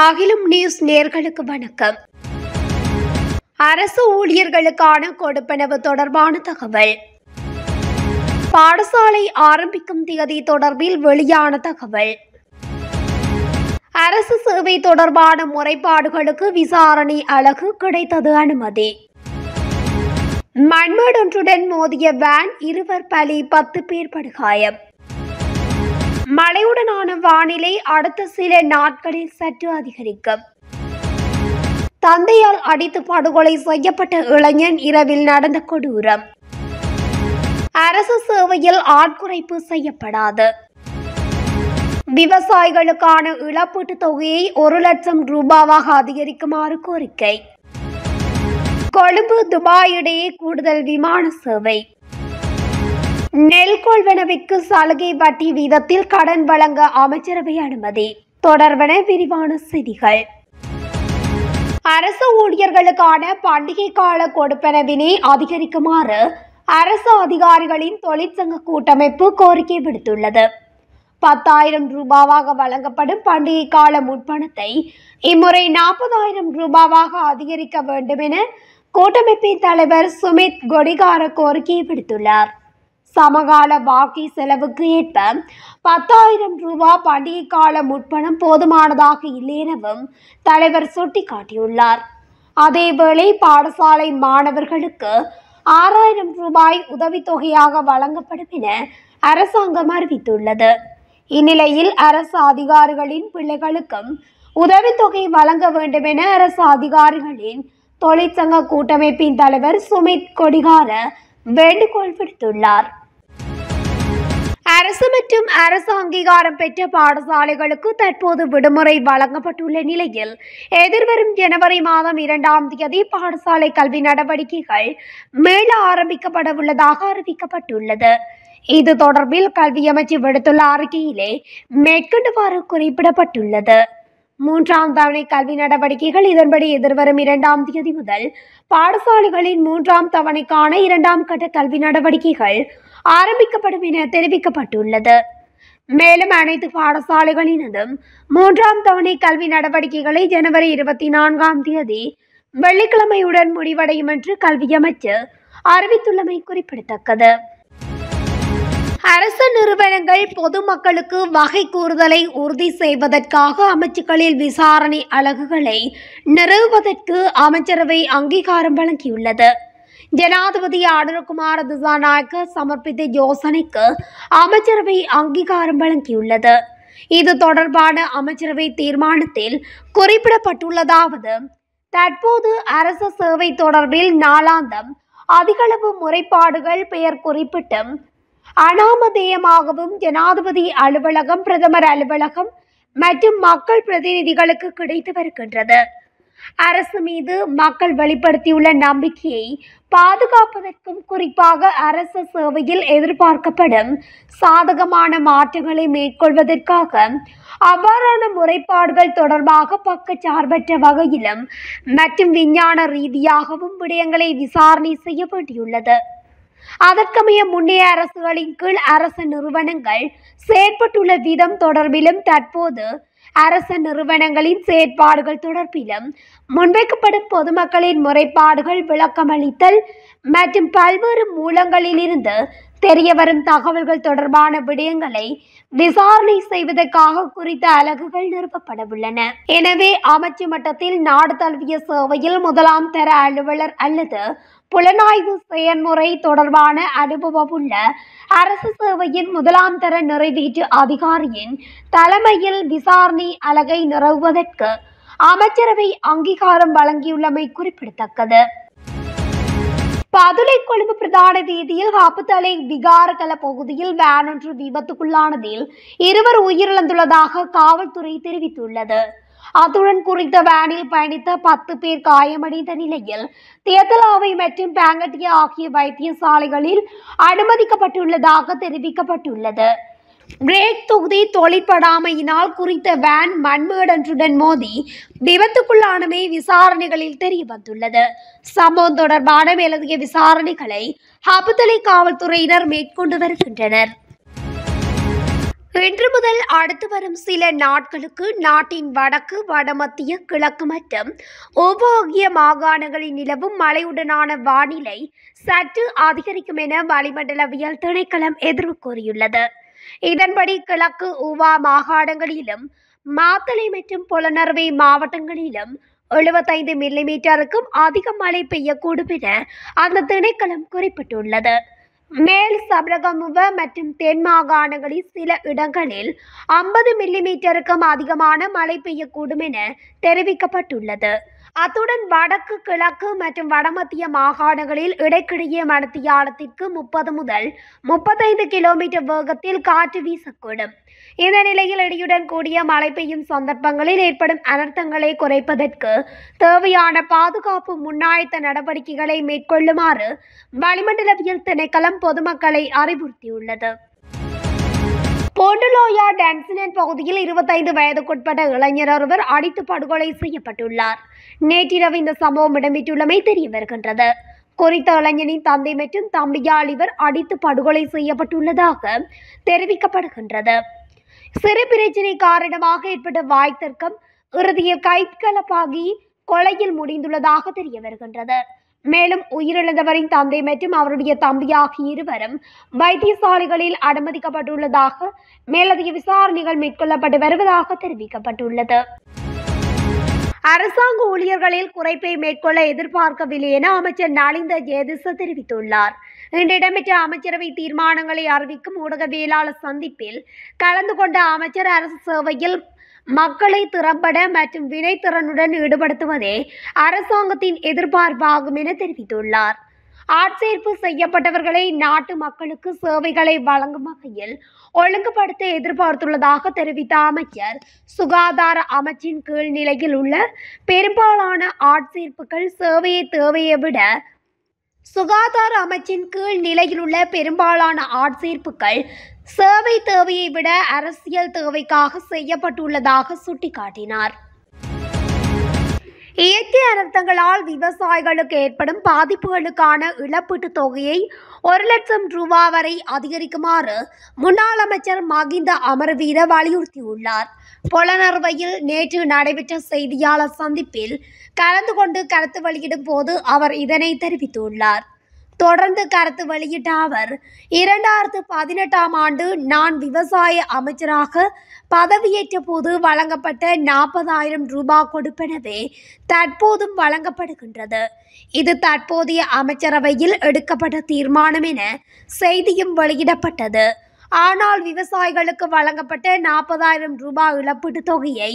அகிலம் நியூஸ் நேயர்களுக்கு வணக்கம். அரசு ஊழியர்களுக்கான கொடுப்பனவு தொடர்பான தகவல். பாடசாலை ஆரம்பிக்கும் தேதி தொடர்பில் வெளியான தகவல். அரசு சேவை தொடர்பான முறைப்பாடுகளுக்கு விசாரணை அலகு கிடைத்தது அனுமதி. மண்மேடொன்றுடன் மோதிய வேன், இருவர் பலி, 10 பேர் படுகாயம். மழையுடனான வானிலை அடுத்த சில நாட்களில் சற்று அதிகரிக்கும். தந்தையால் அடித்து படுகொலை செய்யப்பட்ட இளைஞன் இரவில் நடந்த கொடூரம். அரசு சேவையில் ஆட்குறைப்பு செய்யப்படாது. விவசாயிகளுக்கான இழப்பீட்டுத் தொகையை 1 லட்சம் ரூபாவாக அதிகரிக்குமாறு கோரிக்கை. கொழும்பு துபாய் இடையே கூடுதல் விமான சேவை. நெல் கொள்வனவிற்கு சலுகை வட்டி வீதத்தில் கடன் வழங்க அமைச்சரவை அனுமதி. தொடர்பான விரிவான செய்திகள். அரசு ஊழியர்களுக்கான பண்டிகை கால கொடுப்பனவினை அதிகரிக்குமாறு அரசு அதிகாரிகளின் தொழிற்சங்க கூட்டமைப்பு கோரிக்கை விடுத்துள்ளது. 10,000 ரூபாவாக வழங்கப்படும் பண்டிகை கால முற்பணத்தை இம்முறை 40,000 ரூபாவாக அதிகரிக்க வேண்டும் என கூட்டமைப்பின் தலைவர் சுமித் கொடிகார கோரிக்கை விடுத்துள்ளார். சமகால வாழ்க்கை செலவுக்கு ஏற்ப 10,000 ரூபாய் பண்டிகை கால முற்பணம் போதுமானதாக இல்லை எனவும் தலைவர் சுட்டிக்காட்டியுள்ளார். அதேவேளை பாடசாலை மாணவர்களுக்கு 6,000 ரூபாய் உதவித்தொகையாக வழங்கப்படும் என அரசாங்கம் அறிவித்துள்ளது. இந்நிலையில் அரசு அதிகாரிகளின் பிள்ளைகளுக்கும் உதவித்தொகை வழங்க வேண்டும் என அரசு அதிகாரிகளின் தொழிற்சங்க கூட்டமைப்பின் தலைவர் சுமித் கொடிகார வேண்டுகோள் விடுத்துள்ளார். அரசு மற்றும் அரசு அங்கீகாரம் பெற்ற பாடசாலைகளுக்கு தற்போது விடுமுறை வழங்கப்பட்டுள்ள நிலையில் எதிர்வரும் ஜனவரி மாதம் 2ஆம் தேதி பாடசாலை கல்வி நடவடிக்கைகள் மீள ஆரம்பிக்கப்பட உள்ளதாக அறிவிக்கப்பட்டுள்ளது. இது தொடர்பில் கல்வி அமைச்சு விடுத்துள்ள அறிக்கையிலே மேற்கொண்டவாறு குறிப்பிடப்பட்டுள்ளது. 3ஆம் தவணை கல்வி நடவடிக்கைகள் இதன்படி எதிர்வரும் 2ஆம் தேதி முதல் பாடசாலைகளின் 3ஆம் தவணைக்கான 2ஆம் கட்ட கல்வி நடவடிக்கைகள் ஆரம்பிக்கப்படும் என தெரிவிக்கப்பட்டுள்ளது. மேலும் அனைத்து பாடசாலைகளினதும் 3ஆம் தவணை கல்வி நடவடிக்கைகளை ஜனவரி 24ஆம் தேதி வெள்ளிக்கிழமையுடன் முடிவடையும் என்று கல்வி அமைச்சர் அறிவித்துள்ளமை குறிப்பிடத்தக்கது. அரசு நிறுவனங்கள் பொதுமக்களுக்கு வகை கூறுதலை உறுதி செய்வதற்காக அமைச்சுக்களில் விசாரணை அலகுகளை நிறுவுவதற்கு அமைச்சரவை அங்கீகாரம் வழங்கியுள்ளது. ஜனாதிபதி ஆளுநர்குமார திசாநாயக்க சமர்ப்பித்த யோசனைக்கு அமைச்சரவை அங்கீகாரம் வழங்கியுள்ளது. இது தொடர்பான அமைச்சரவை தீர்மானத்தில் குறிப்பிடப்பட்டுள்ளதாவது: தற்போது அரசு சேவை தொடர்பில் நாளாந்தம் அதிகளவு முறைப்பாடுகள் பெயர் குறிப்பிட்டும் அனாமதேயமாகவும் ஜனாதிபதி அலுவலகம், பிரதமர் அலுவலகம் மற்றும் மக்கள் பிரதிநிதிகளுக்கு கிடைத்து வருகின்றது. அரசு மீது மக்கள் வெளிப்படுத்தியுள்ள நம்பிக்கையை பாதுகாப்பதற்கும் குறிப்பாக அரசு சேவையில் எதிர்பார்க்கப்படும் சாதகமான மாற்றங்களை மேற்கொள்வதற்காக அவ்வாறான முறைப்பாடுகள் தொடர்பாக பக்கச்சார்பற்ற வகையிலும் மற்றும் விஞ்ஞான ரீதியாகவும் விடயங்களை விசாரணை செய்ய வேண்டியுள்ளது. அதற்கமைய முன்னைய அரசுகளின் கீழ் அரசு நிறுவனங்கள் செயற்பட்டுள்ள விதம் தொடர்பிலும் தற்போது அரசு நிறுவனங்களின் செயற்பாடுகள் தொடர்பிலும் முன்வைக்கப்படும் பொதுமக்களின் முறைப்பாடுகள் விளக்கமளித்தல் மற்றும் பல்வேறு மூலங்களிலிருந்து தெரியவரும் தகவல்கள் தொடர்பான விடயங்களை விசாரணை செய்வதற்காக குறித்த அலகுகள் நிறுவப்படவுள்ளன. எனவே அமைச்சு மட்டத்தில் நாடு தழுவிய சேவையில் 1ஆம் தர அலுவலர் அல்லது புலனாய்வு செயல்முறை தொடர்பான அனுபவமுள்ள அரசு சேவையின் 1ஆம் தர நிறைவேற்று அதிகாரியின் தலைமையில் விசாரணை அலகை நிறுவுவதற்கு அமைச்சரவை அங்கீகாரம் வழங்கியுள்ளமை குறிப்பிடத்தக்கது. பதுளை கொழும்பு பிரதான வீதியில் காப்புத்தலை விகாரகல பகுதியில் வேன் ஒன்று விபத்துக்குள்ளானதில் 2 உயிரிழந்துள்ளதாக காவல்துறை தெரிவித்துள்ளது. அத்துடன் குறித்த வேனில் பயணித்த 10 பேர் காயமடைந்த நிலையில் தேத்தலாவை மற்றும் பேங்கட்டியா ஆகிய வைத்தியசாலைகளில் அனுமதிக்கப்பட்டுள்ளதாக தெரிவிக்கப்பட்டுள்ளது. பிரேக் தொகுதி தொழிற்படாமையினால் குறித்த வேன் மண்மேடொன்றுடன் மோதி விபத்துக்குள்ளானமை விசாரணைகளில் தெரியவந்துள்ளது. சம்பவம் தொடர்பான மேலதிக விசாரணைகளை காப்புத்தலை காவல்துறையினர் மேற்கொண்டு வருகின்றனர். இன்று முதல் அடுத்து வரும் சில நாட்களுக்கு நாட்டின் வடக்கு, வடமத்திய, கிழக்கு மற்றும் ஆகிய மாகாணங்களில் நிலவும் மழையுடனான வானிலை சற்று அதிகரிக்கும் என வளிமண்டலவியல் திணைக்களம் எதிர்வு கூறியுள்ளது. இதன்படி கிழக்கு ஊவா மாகாணங்களிலும் மாத்தளை மற்றும் புலனறுவை மாவட்டங்களிலும் 75 மில்லிமீட்டருக்கும் அதிக மழை பெய்யக்கூடும் என அந்த திணைக்களம் குறிப்பிட்டுள்ளது. மேல் சபரகமுவ மற்றும் தென் மாகாணங்களில் சில இடங்களில் 50 மில்லிமீட்டருக்கும் அதிகமான மழை பெய்யக்கூடும் என தெரிவிக்கப்பட்டுள்ளது. அத்துடன் வடக்கு, கிழக்கு மற்றும் வடமத்திய மாகாணங்களில் இடைக்கிடையே மணித்தியாலத்திற்கு 30 முதல் 35 கிலோமீட்டர் வேகத்தில் காற்று வீசக்கூடும். இந்த நிலையில் இடியுடன் கூடிய மழை பெய்யும் சந்தர்ப்பங்களில் ஏற்படும் அனர்த்தங்களை குறைப்பதற்கு தேவையான பாதுகாப்பு முன்னாயத்த நடவடிக்கைகளை மேற்கொள்ளுமாறு வளிமண்டலவியல் திணைக்களம் பொதுமக்களை அறிவுறுத்தியுள்ளது. பொண்டுலோயா டான்சினன் பகுதியில் 25 வயதுக்குட்பட்ட இளைஞர் ஒருவர் அடித்து படுகொலை செய்யப்பட்டுள்ளார். நேற்றிரவு இந்த சம்பவம் இடம்பெற்றுள்ளமை தெரிய வருகின்றது. குறித்த இளைஞனின் தந்தை மற்றும் தம்பியால் இவர் அடித்து படுகொலை செய்யப்பட்டுள்ளதாக தெரிவிக்கப்படுகின்றது. சிறு பிரச்சினை காரணமாக ஏற்பட்ட வாய் தர்க்கம் இறுதியில் கைகலப்பாகி கொலையில் முடிந்துள்ளதாக தெரிய வருகின்றது. மேலும் உயிரிழந்தவரின் தந்தை மற்றும் அவருடைய தம்பி ஆகிய இருவரும் வைத்தியசாலைகளில் அனுமதிக்கப்பட்டுள்ளதாக மேலதிக விசாரணைகள் மேற்கொள்ளப்பட்டு வருவதாக தெரிவிக்கப்பட்டுள்ளது. அரசாங்க ஊழியர்களில் குறைப்பை மேற்கொள்ள எதிர்பார்க்கவில்லை என அமைச்சர் நலிந்த ஜேதிச தெரிவித்துள்ளார். இன்று இடம்பெற்ற அமைச்சரவை தீர்மானங்களை அறிவிக்கும் ஊடகவியலாளர் சந்திப்பில் கலந்து கொண்ட அமைச்சர் அரசு சேவையில் மக்களை திறம்பட மற்றும் வினைத்திறனுடன் ஈடுபடுத்துவதே அரசாங்கத்தின் எதிர்பார்ப்பாகும் என தெரிவித்துள்ளார். ஆட்சேர்ப்பு செய்யப்பட்டவர்களை நாட்டு மக்களுக்கு சேவைகளை வழங்கும் வகையில் ஒழுங்குபடுத்த எதிர்பார்த்துள்ளதாக தெரிவித்த அமைச்சர், சுகாதார அமைச்சின் கீழ் நிலையில் உள்ள பெரும்பாலான ஆட்சேர்ப்புகள் சேவையை தேவையை விட சுகாதார அமைச்சின் கீழ் நிலையில் உள்ள பெரும்பாலான ஆட்சேர்ப்புகள் சேவை தேவையை விட அரசியல் தேவைக்காக செய்யப்பட்டுள்ளதாக சுட்டிக்காட்டினார். இயற்கை அனர்த்தங்களால் விவசாயிகளுக்கு ஏற்படும் பாதிப்புகளுக்கான இழப்பீட்டுத் தொகையை 1 லட்சம் ரூபாய் வரை அதிகரிக்குமாறு முன்னாள் அமைச்சர் மகிந்த அமரவீர வலியுறுத்தியுள்ளார். பொலனறுவையில் நேற்று நடைபெற்ற செய்தியாளர் சந்திப்பில் கலந்து கொண்டு கருத்து வெளியிடும் போது அவர் இதனை தெரிவித்துள்ளார். தொடர்ந்து கருத்து வெளியிட்ட அவர், 2018ஆம் ஆண்டு நான் விவசாய அமைச்சராக பதவியேற்ற போது வழங்கப்பட்ட 40,000 ரூபாய் கொடுப்பனவே தற்போதும் வழங்கப்படுகின்றது. இது தற்போதைய அமைச்சரவையில் எடுக்கப்பட்ட தீர்மானம் என செய்தியும் வெளியிடப்பட்டது. ஆனால் விவசாயிகளுக்கு வழங்கப்பட்ட 40,000 ரூபாய் இழப்பீட்டுத் தொகையை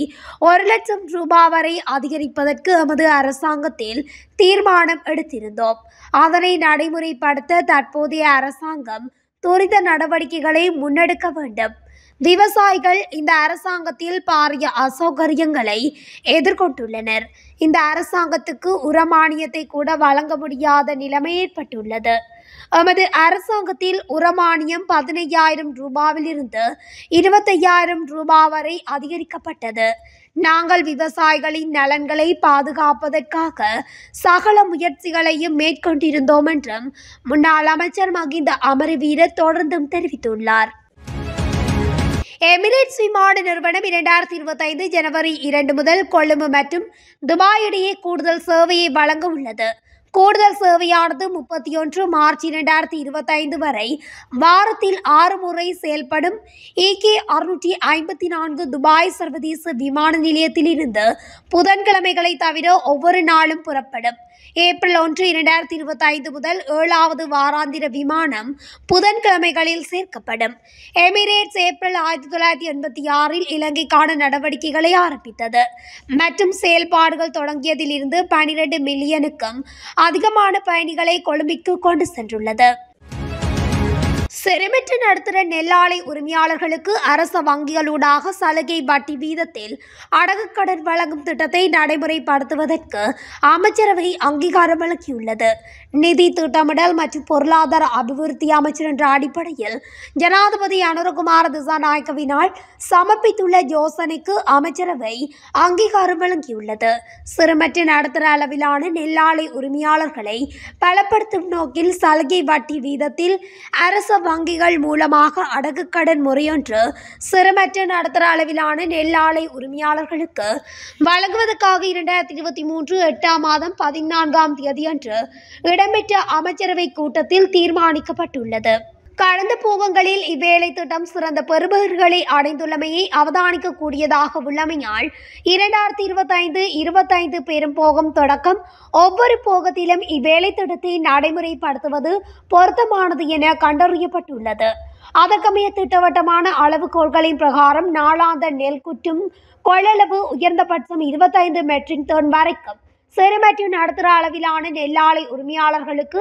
1 லட்சம் ரூபாய் வரை அதிகரிப்பதற்கு எமது அரசாங்கத்தில் தீர்மானம் எடுத்திருந்தோம். அதனை நடைமுறைப்படுத்த தற்போதைய அரசாங்கம் துரித நடவடிக்கைகளை முன்னெடுக்க வேண்டும். விவசாயிகள் இந்த அரசாங்கத்தில் பாரிய அசௌகரியங்களை எதிர்கொண்டுள்ளனர். இந்த அரசாங்கத்துக்கு உரமானியத்தை கூட வழங்க முடியாத நிலைமை ஏற்பட்டுள்ளது. எமது அரசாங்கத்தில் உரமானியம் 15,000 ரூபாயிலிருந்து 25,000 ரூபாய் வரை அதிகரிக்கப்பட்டது. நாங்கள் விவசாயிகளின் நலன்களை பாதுகாப்பதற்காக சகல முயற்சிகளையும் மேற்கொண்டிருந்தோம் என்றும் முன்னாள் அமைச்சர் மகிந்த அமரவீர தொடர்ந்தும் தெரிவித்துள்ளார். எமிரேட்ஸ் விமான நிறுவனம் 2025 ஜனவரி 2 முதல் கொழும்பு மற்றும் துபாய் இடையே கூடுதல் சேவையை வழங்க உள்ளது. கூடுதல் சேவையானது 31 மார்ச் 2025 வரை வாரத்தில் 6 முறை செயல்படும். EK654 துபாய் சர்வதேச விமான நிலையத்திலிருந்து புதன்கிழமைகளை தவிர ஒவ்வொரு நாளும் புறப்படும். ஏப்ரல் 1, 2025 முதல் 7வது வாராந்திர விமானம் புதன்கிழமைகளில் சேர்க்கப்படும். எமிரேட்ஸ் ஏப்ரல் 1986இல் இலங்கைக்கான நடவடிக்கைகளை ஆரம்பித்தது மற்றும் செயல்பாடுகள் தொடங்கியதிலிருந்து 12 மில்லியனுக்கும் அதிகமான பயணிகளை கொழும்பிற்கு கொண்டு சென்றுள்ளது. சிறுமிற்று நடுத்தர நெல்லாலை உரிமையாளர்களுக்கு அரச வங்கிகளூடாக சலுகை வட்டி வீதத்தில் அடகு கடன் வழங்கும் திட்டத்தை நடைமுறைப்படுத்துவதற்கு அமைச்சரவை அங்கீகாரம் வழங்கியுள்ளது. நிதி திட்டமிடல் மற்றும் பொருளாதார அபிவிருத்தி அமைச்சர் என்ற அடிப்படையில் ஜனாதிபதி அனுரகுமார திசாநாயக்கவினால் சமர்ப்பித்துள்ள யோசனைக்கு அமைச்சரவை அங்கீகாரம் வழங்கியுள்ளது. சிறுமற்ற நடுத்தர அளவிலான நெல்லாலை உரிமையாளர்களை பலப்படுத்தும் நோக்கில் சலுகை வட்டி வீதத்தில் அரச வங்கிகள் மூலமாக அடகு கடன் முறையொன்று சிறுமற்ற நடுத்தர அளவிலான நெல் ஆலை உரிமையாளர்களுக்கு வழங்குவதற்காக 2023 8ஆம் மாதம் 14ஆம் தேதியன்று இடம்பெற்ற அமைச்சரவை கூட்டத்தில் தீர்மானிக்கப்பட்டுள்ளது. கடந்த போகங்களில் இவ்வேலை திட்டம் சிறந்த பெறுபவர்களை அடைந்துள்ளமையை அவதானிக்க கூடியதாக உள்ளமையால் 2025 பெரும் போகம் தொடக்கம் ஒவ்வொரு போகத்திலும் இவ்வேலை திட்டத்தை நடைமுறைப்படுத்துவது பொருத்தமானது என கண்டறியப்பட்டுள்ளது. அதற்கமைய திட்டவட்டமான அளவுகோல்களின் பிரகாரம் நாளாந்த நெல் குற்றும் கொள்ளளவு உயர்ந்தபட்சம் 25 மெட்ரிக் டன் வரைக்கும் சிறு மற்றும் நடுத்தர அளவிலான நெல்லாலை உரிமையாளர்களுக்கு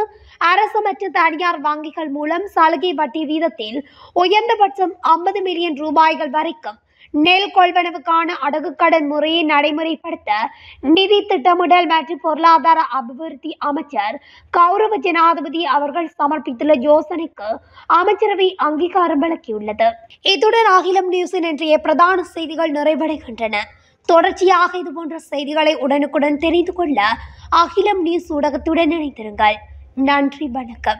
அரசு மற்றும் தனியார் வங்கிகள் மூலம் சலுகை வட்டி வீதத்தில் உயர்ந்தபட்சம் 50 மில்லியன் ரூபாய்கள் வரைக்கும் நெல் கொள்வனவுக்கான அடகு கடன் முறையை நடைமுறைப்படுத்த நிதி திட்டமிடல் மற்றும் பொருளாதார அபிவிருத்தி அமைச்சர் கௌரவ ஜனாதிபதி அவர்கள் சமர்ப்பித்துள்ள யோசனைக்கு அமைச்சரவை அங்கீகாரம் வழங்கியுள்ளது. இத்துடன் அகிலம் நியூஸின் இன்றைய பிரதான செய்திகள் நிறைவடைகின்றன. தொடர்ச்சியாக இதுபோன்ற செய்திகளை உடனுக்குடன் தெரிந்து கொள்ள அகிலம் நியூஸ் ஊடகத்துடன் இணைந்திருங்கள். நன்றி, வணக்கம்.